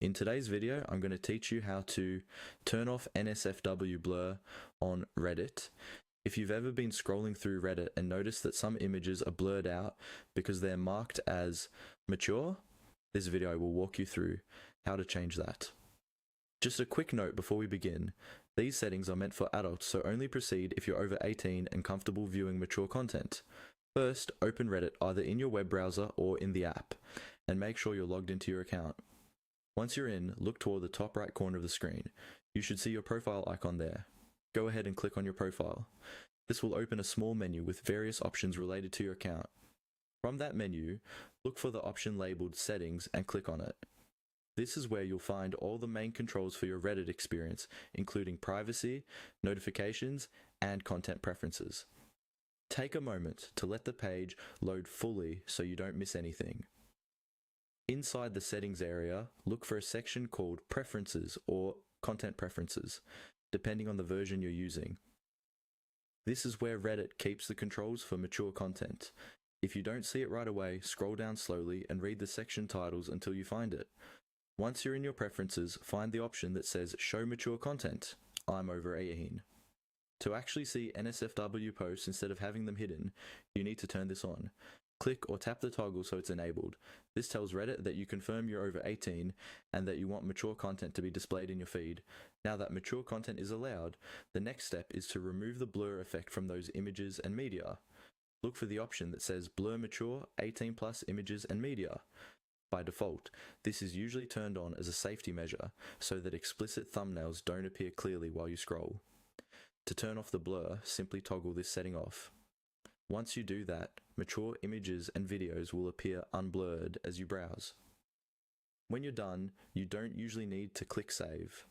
In today's video, I'm going to teach you how to turn off NSFW blur on Reddit. If you've ever been scrolling through Reddit and noticed that some images are blurred out because they're marked as mature, this video will walk you through how to change that. Just a quick note before we begin, these settings are meant for adults, so only proceed if you're over 18 and comfortable viewing mature content. First, open Reddit either in your web browser or in the app, and make sure you're logged into your account. Once you're in, look toward the top right corner of the screen. You should see your profile icon there. Go ahead and click on your profile. This will open a small menu with various options related to your account. From that menu, look for the option labeled Settings and click on it. This is where you'll find all the main controls for your Reddit experience, including privacy, notifications, and content preferences. Take a moment to let the page load fully so you don't miss anything. Inside the settings area, look for a section called Preferences or Content Preferences, depending on the version you're using. This is where Reddit keeps the controls for mature content. If you don't see it right away, scroll down slowly and read the section titles until you find it. Once you're in your preferences, find the option that says Show Mature Content. I'm over 18. To actually see NSFW posts instead of having them hidden, you need to turn this on. Click or tap the toggle so it's enabled. This tells Reddit that you confirm you're over 18 and that you want mature content to be displayed in your feed. Now that mature content is allowed, the next step is to remove the blur effect from those images and media. Look for the option that says Blur Mature 18+ Images and Media. By default, this is usually turned on as a safety measure so that explicit thumbnails don't appear clearly while you scroll. To turn off the blur, simply toggle this setting off. Once you do that, mature images and videos will appear unblurred as you browse. When you're done, you don't usually need to click save.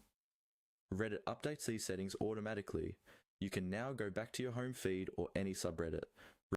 Reddit updates these settings automatically. You can now go back to your home feed or any subreddit.